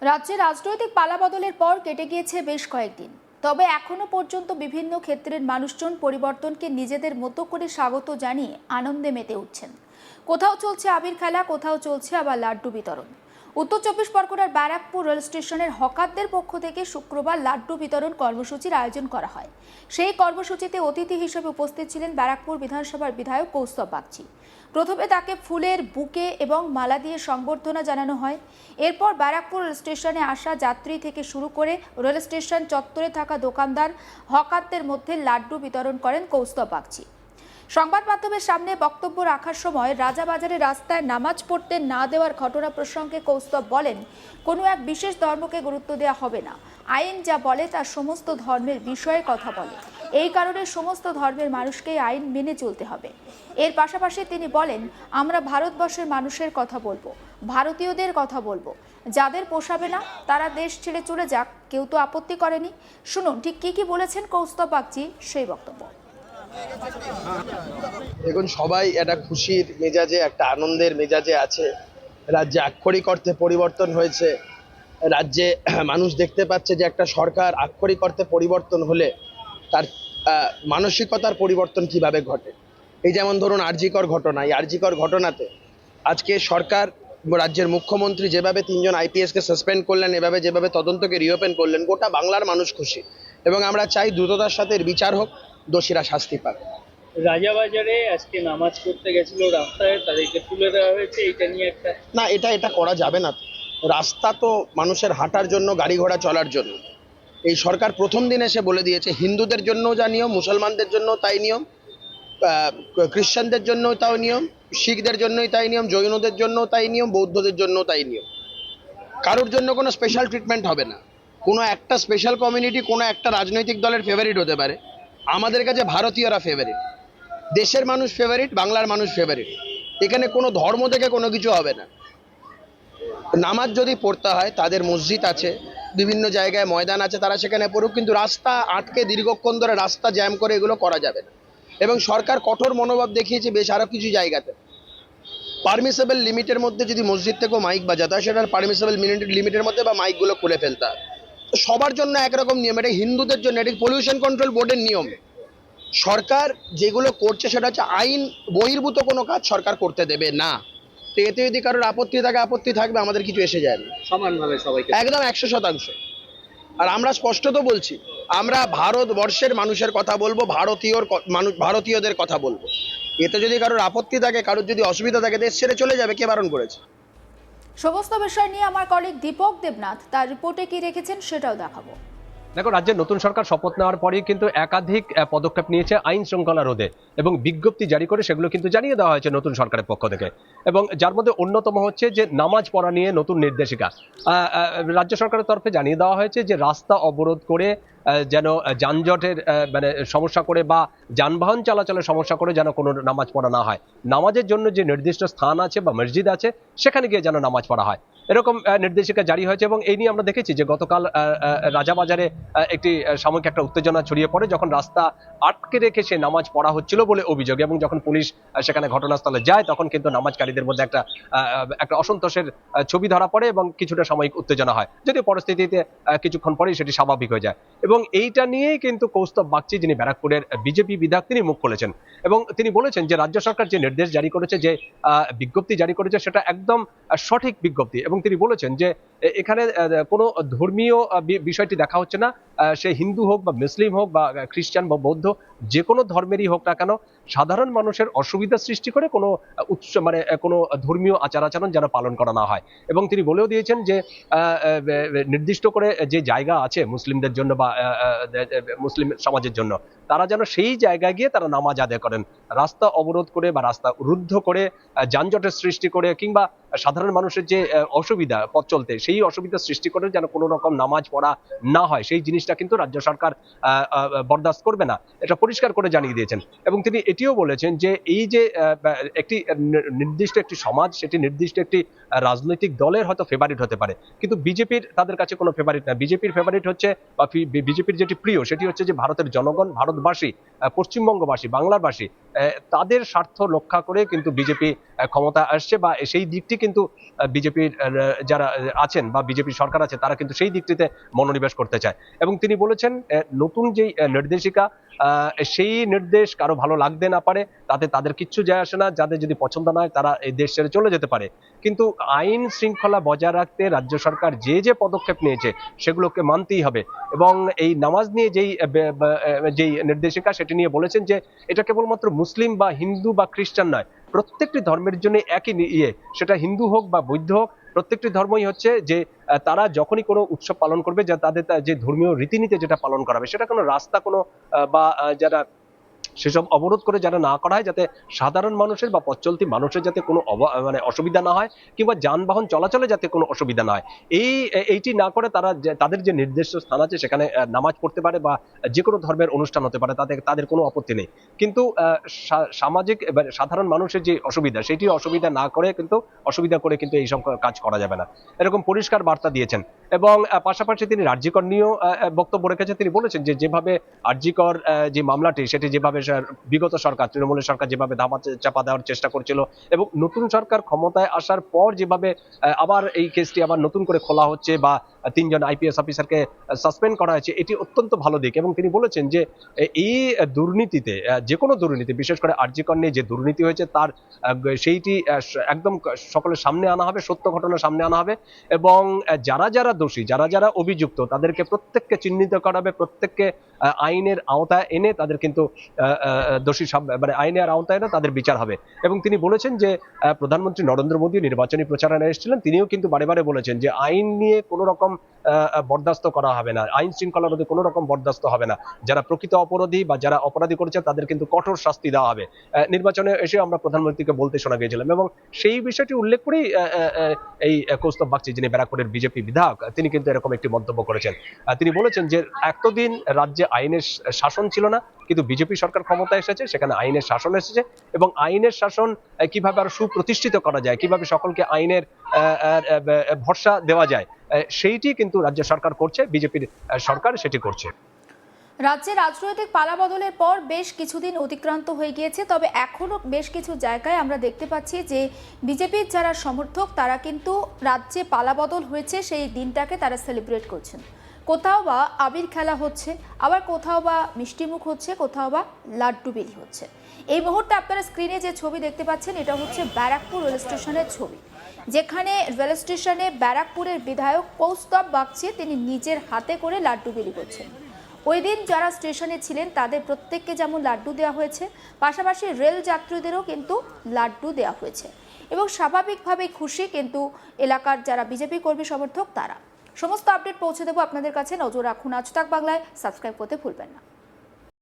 রাজ্যে রাজনৈতিক পালাবদলের পর কেটে গিয়েছে বেশ কয়েকদিন, তবে এখনো পর্যন্ত বিভিন্ন ক্ষেত্রের মানুষজন পরিবর্তনকে নিজেদের মতো করে স্বাগত জানিয়ে আনন্দে মেতে উঠছেন। কোথাও চলছে আবির খেলা, কোথাও চলছে আবার লাড্ডু বিতরণ। উত্তর চব্বিশ পরগনার ব্যারাকপুর রেল স্টেশনের হকারদের পক্ষ থেকে শুক্রবার লাড্ডু বিতরণ কর্মসূচির আয়োজন করা হয়। সেই কর্মসূচিতে অতিথি হিসেবে উপস্থিত ছিলেন ব্যারাকপুর বিধানসভার বিধায়ক কৌস্তব বাগচি। প্রথমে তাকে ফুলের বুকে এবং মালা দিয়ে সংবর্ধনা জানানো হয়। এরপর ব্যারাকপুর রেল স্টেশনে আসা যাত্রী থেকে শুরু করে রেল স্টেশন চত্বরে থাকা দোকানদার, হকারদের মধ্যে লাড্ডু বিতরণ করেন কৌস্তব বাগচি। সংবাদ মাধ্যমের সামনে বক্তব্য রাখার সময় রাজাবাজারে রাস্তায় নামাজ পড়তে না দেওয়ার ঘটনা প্রসঙ্গে কৌস্তব বলেন, কোনো এক বিশেষ ধর্মকে গুরুত্ব দেওয়া হবে না। আইন যা বলে তা সমস্ত ধর্মের বিষয়ে কথা বলে। এই কারণে সমস্ত ধর্মের মানুষকেই আইন মেনে চলতে হবে। এর পাশাপাশি তিনি বলেন, আমরা ভারতবর্ষের মানুষের কথা বলবো, ভারতীয়দের কথা বলবো। যাদের পোষাবে না তারা দেশ ছেড়ে চলে যাক, কেউ তো আপত্তি করেনি। শুনুন ঠিক কি বলেছেন কৌস্তব বাগচি সেই বক্তব্য। দেখুন, সবাই একটা খুশির মেজাজে, একটা আনন্দের মেজাজে আছে। রাজ্যে আক্ষরিক অর্থে পরিবর্তন হয়েছে। রাজ্যে মানুষ দেখতে পাচ্ছে যে একটা সরকার আক্ষরিক অর্থে পরিবর্তন হলে তার মানসিকতার পরিবর্তন কিভাবে ঘটে। এই যেমন ধরুন আরজিকর ঘটনা, এই আরজিকর ঘটনাতে আজকে সরকার, রাজ্যের মুখ্যমন্ত্রী যেভাবে 3জন আইপিএসকে সাসপেন্ড করলেন, এভাবে যেভাবে তদন্তকে রিওপেন করলেন, গোটা বাংলার মানুষ খুশি এবং আমরা চাই দ্রুততার সাথে এর বিচার হোক, দোষীরা শাস্তি পাক। রাজাবাজারে আজকে নামাজ পড়তে গেছিল রাস্তায়, তাদেরকে তুলে দেওয়া হয়েছে, এটা নিয়ে একটা না, এটা করা যাবে না। রাস্তা তো মানুষের হাঁটার জন্য, গাড়ি ঘোড়া চলার জন্য। এই সরকার প্রথম দিন এসে বলে দিয়েছে হিন্দুদের জন্য যা নিয়ম, মুসলমানদের জন্য তাই নিয়ম, খ্রিস্টানদের জন্য তাও নিয়ম, শিখদের জন্যই তাই নিয়ম, জৈনদের জন্য তাই নিয়ম, বৌদ্ধদের জন্য তাই নিয়ম। কারোর জন্য কোনো স্পেশাল ট্রিটমেন্ট হবে না। কোনো একটা স্পেশাল কমিউনিটি কোনো একটা রাজনৈতিক দলের ফেভারিট হতে পারে। আমাদের কাছে ভারতীয়রা ফেভারিট, দেশের মানুষ ফেভারিট, বাংলার মানুষ ফেভারিট। এখানে কোনো ধর্ম থেকে কোনো কিছু হবে না। নামাজ যদি পড়তে হয়, তাদের মসজিদ আছে, বিভিন্ন জায়গায় ময়দান আছে, তারা সেখানে পড়ুক, কিন্তু রাস্তা আটকে দীর্ঘক্ষণ ধরে রাস্তা জ্যাম করে এগুলো করা যাবে না। এবং সরকার কঠোর মনোভাব দেখিয়েছে বেশ আরও কিছু জায়গাতে। পারমিসেবল লিমিটের মধ্যে যদি মসজিদ থেকেও মাইক বাজাতে হয়, সেটা পারমিসেবল লিমিটের মধ্যে বা মাইকগুলো খুলে ফেলতে হয়। তো সবার জন্য একরকম নিয়ম, এটা হিন্দুদের জন্য, এটা পলিউশন কন্ট্রোল বোর্ডের নিয়ম। সরকার যেগুলো করছে সেটা হচ্ছে আইন বহির্ভূত কোনো কাজ সরকার করতে দেবে না। তো এতে যদি কারোর আপত্তি থাকে, আপত্তি থাকবে, আমাদের কিছু এসে যায় না। সমানভাবে সবাইকে একদম 100%। আর আমরা স্পষ্টত বলছি, আমরা ভারতবর্ষের মানুষের কথা বলবো, ভারতীয়দের কথা বলবো। এতে যদি কারোর আপত্তি থাকে, কারোর যদি অসুবিধা থাকে, দেশ ছেড়ে চলে যাবে, কে বারণ করেছে? সমস্ত বিষয় নিয়ে আমার কলিগ দীপক দেবনাথ তার রিপোর্টে কি রেখেছেন সেটাও দেখাবো। দেখো, রাজ্যের নতুন সরকার শপথ নেওয়ার পরেই কিন্তু একাধিক পদক্ষেপ নিয়েছে আইন শৃঙ্খলা রোধে এবং বিজ্ঞপ্তি জারি করে সেগুলো কিন্তু জানিয়ে দেওয়া হয়েছে নতুন সরকারের পক্ষ থেকে। এবং যার মধ্যে অন্যতম হচ্ছে যে নামাজ পড়া নিয়ে নতুন নির্দেশিকা রাজ্য সরকারের তরফে জানিয়ে দেওয়া হয়েছে যে রাস্তা অবরোধ করে যেন যানজটের মানে সমস্যা করে বা যানবাহন চলাচলের সমস্যা করে যেন কোনো নামাজ পড়া না হয়। নামাজের জন্য যে নির্দিষ্ট স্থান আছে বা মসজিদ আছে সেখানে গিয়ে যেন নামাজ পড়া হয়, এরকম নির্দেশিকা জারি হয়েছে। এবং এই নিয়ে আমরা দেখেছি যে গতকাল রাজাবাজারে একটি সাময়িক একটা উত্তেজনা ছড়িয়ে পড়ে যখন রাস্তা আটকে রেখে সে নামাজ পড়া হচ্ছিল বলে অভিযোগ, এবং যখন পুলিশ সেখানে ঘটনাস্থলে যায় তখন কিন্তু নামাজকারীদের মধ্যে একটা অসন্তোষের ছবি ধরা পড়ে এবং কিছুটা সাময়িক উত্তেজনা হয়, যদিও পরিস্থিতিতে কিছুক্ষণ পরেই সেটি স্বাভাবিক হয়ে যায়। এবং এইটা নিয়েই কিন্তু কৌস্তব বাগচি, যিনি ব্যারাকপুরের বিজেপি বিধায়ক, তিনি মুখ খুলেছেন এবং তিনি বলেছেন যে রাজ্য সরকার যে নির্দেশ জারি করেছে, যে বিজ্ঞপ্তি জারি করেছে, সেটা একদম সঠিক বিজ্ঞপ্তি। এবং তিনি বলেছেন যে এখানে কোনো ধর্মীয় বিষয়টি দেখা হচ্ছে না, সে হিন্দু হোক বা মুসলিম হোক বা খ্রিস্টান বা বৌদ্ধ, যে কোনো ধর্মেরই হোক না কেন, সাধারণ মানুষের অসুবিধা সৃষ্টি করে কোনো মানে কোনো ধর্মীয় আচার আচরণ যেন পালন করা না হয়। এবং তিনি বলেও দিয়েছেন যে নির্দিষ্ট করে যে জায়গা আছে মুসলিমদের জন্য বা মুসলিম সমাজের জন্য, তারা যেন সেই জায়গায় গিয়ে তারা নামাজ আদায় করেন। রাস্তা অবরোধ করে বা রাস্তা রুদ্ধ করে যানজটের সৃষ্টি করে কিংবা সাধারণ মানুষের যে অসুবিধা পথ চলতে, সেই অসুবিধা সৃষ্টি করে যেন কোনো রকম নামাজ পড়া না হয়, সেই জিনিস জিনিসটা কিন্তু রাজ্য সরকার বরদাস্ত করবে না, এটা পরিষ্কার করে জানিয়ে দিয়েছেন। এবং তিনি এটিও বলেছেন যে এই যে একটি নির্দিষ্ট একটি সমাজ, সেটি নির্দিষ্ট একটি রাজনৈতিক দলের হয়তো ফেভারিট হতে পারে, কিন্তু বিজেপির তাদের কাছে কোনো ফেভারিট না। বিজেপির ফেভারিট হচ্ছে বা বিজেপির যেটি প্রিয় সেটি হচ্ছে যে ভারতের জনগণ, ভারতবাসী, পশ্চিমবঙ্গবাসী, বাংলারবাসী, তাদের স্বার্থ রক্ষা করে কিন্তু বিজেপি ক্ষমতা আসছে, বা সেই দিকটি কিন্তু বিজেপির যারা আছেন বা বিজেপি সরকার আছে তারা কিন্তু সেই দিকটিতে মনোনিবেশ করতে চায়। এবং তিনি বলেছেন নতুন যেই নির্দেশিকা, সেই নির্দেশ কারো ভালো লাগতে না পারে, তাতে তাদের কিচ্ছু যায় আসে না, যাদের যদি পছন্দ নয় তারা এই দেশ ছেড়ে চলে যেতে পারে, কিন্তু আইন শৃঙ্খলা বজায় রাখতে রাজ্য সরকার যে যে পদক্ষেপ নিয়েছে সেগুলোকে মানতেই হবে। এবং এই নামাজ নিয়ে যেই নির্দেশিকা সেটি নিয়ে বলেছেন যে এটা কেবলমাত্র মুসলিম বা হিন্দু বা খ্রিস্টান নয়, প্রত্যেকটি ধর্মের জন্য একই সেটা হিন্দু হোক বা বৌদ্ধ হোক, প্রত্যেকটি ধর্মই হচ্ছে যে তারা যখনই কোনো উৎসব পালন করবে, যা তাদের যে ধর্মীয় রীতিনীতি যেটা পালন করা হবে, সেটা কোনো রাস্তা কোনো বা যারা সেসব অবরোধ করে যারা না করা হয়, যাতে সাধারণ মানুষের বা পথ চলতি মানুষের যাতে কোনো অসুবিধা না হয়, কিংবা যানবাহন চলাচলে যাতে কোনো অসুবিধা না হয়, এইটি না করে তারা তাদের যে নির্দিষ্ট স্থান আছে সেখানে নামাজ পড়তে পারে বা যে কোনো ধর্মের অনুষ্ঠান হতে পারে, তাদের কোনো আপত্তি নেই। কিন্তু সামাজিক সাধারণ মানুষের যে অসুবিধা, সেটি অসুবিধা না করে কিন্তু এইসব কাজ করা যাবে না, এরকম পরিষ্কার বার্তা দিয়েছেন। এবং পাশাপাশি তিনি আরজিকর নিয়েও বক্তব্য রেখেছেন। তিনি বলেছেন যে যেভাবে আরজিকর যে মামলাটি, সেটি যেভাবে বিগত সরকার, তৃণমূলের সরকার যেভাবে ধামা চাপা দেওয়ার চেষ্টা করছিল, এবং নতুন সরকার ক্ষমতায় আসার পর যেভাবে আবার এই কেসটি আবার নতুন করে খোলা হচ্ছে বা 3 জন আইপিএস অফিসারকে সাসপেন্ড করা হয়েছে, এটি অত্যন্ত ভালো দিক। এবং তিনি বলেছেন যে এই দুর্নীতিতে, যে কোনো দুর্নীতি, বিশেষ করে আরজিকর নিয়ে যে দুর্নীতি হয়েছে তার সেইটি একদম সকলের সামনে আনা হবে, সত্য ঘটনা সামনে আনা হবে, এবং যারা যারা দোষী, যারা যারা অভিযুক্ত, তাদেরকে প্রত্যেককে চিহ্নিত করা হবে, প্রত্যেককে আইনের আওতায় এনে তাদের কিন্তু দোষী আইনের আওতায় এনে তাদের বিচার হবে। এবং তিনি বলেছেন যে প্রধানমন্ত্রী নরেন্দ্র মোদী নির্বাচনী প্রচারণায় এসেছিলেন, তিনিও কিন্তু বারে বারে বলেছেন যে আইন নিয়ে কোনো রকম বরদাস্ত করা হবে না, আইন শৃঙ্খলা রোধে কোনো রকম বরদাস্ত হবে না, যারা প্রকৃত অপরাধী বা যারা অপরাধী করেছে তাদের কিন্তু কঠোর শাস্তি দেওয়া হবে। নির্বাচনে এসে আমরা প্রধানমন্ত্রীকে বলতে শোনা গিয়েছিলাম, এবং সেই বিষয়টি উল্লেখ করেই এই কৌস্তব বাগচি, যিনি ব্যারাকপুরের বিজেপি বিধায়ক, তিনি কিন্তু এরকম একটি মন্তব্য করেছেন। তিনি বলেছেন যে এতদিন রাজ্যে আইনের শাসন ছিল না, কিন্তু বিজেপি সরকার ক্ষমতায় এসেছে, সেখানে আইনের শাসন এসেছে, এবং আইনের শাসন কিভাবে আরো সুপ্রতিষ্ঠিত করা যায়, কিভাবে সকলকে আইনের ভরসা দেওয়া যায়, সেইটি কিন্তু রাজ্য সরকার করছে, বিজেপির সরকার সেটি করছে। রাজ্যে রাজনৈতিক পালাবদলের পর বেশ কিছুদিন অতিক্রান্ত হয়ে গিয়েছে, তবে এখনও বেশ কিছু জায়গায় আমরা দেখতে পাচ্ছি যে বিজেপির যারা সমর্থক তারা কিন্তু রাজ্যে পালাবদল হয়েছে সেই দিনটাকে তারা সেলিব্রেট করছেন। কোথাও বা আবির খেলা হচ্ছে, আবার কোথাও বা মিষ্টিমুখ হচ্ছে, কোথাও বা লাড্ডু বিলি হচ্ছে। এই মুহূর্তে আপনারা স্ক্রিনে যে ছবি দেখতে পাচ্ছেন, এটা হচ্ছে ব্যারাকপুর রেল স্টেশনের ছবি, যেখানে রেল স্টেশনে ব্যারাকপুরের বিধায়ক কৌস্তব বাগচি তিনি নিজের হাতে করে লাড্ডু বিলি করছেন। ওই দিন যারা স্টেশনে ছিলেন তাদের প্রত্যেককে যেমন লাড্ডু দেওয়া হয়েছে, পাশাপাশি রেল যাত্রীদেরও কিন্তু লাড্ডু দেওয়া হয়েছে, এবং স্বাভাবিকভাবেই খুশি কিন্তু এলাকার যারা বিজেপি কর্মী সমর্থক তারা। সমস্ত আপডেট পৌঁছে দেবো আপনাদের কাছে, নজর রাখুন আজ তাক বাংলায়, সাবস্ক্রাইব করতে ভুলবেন না।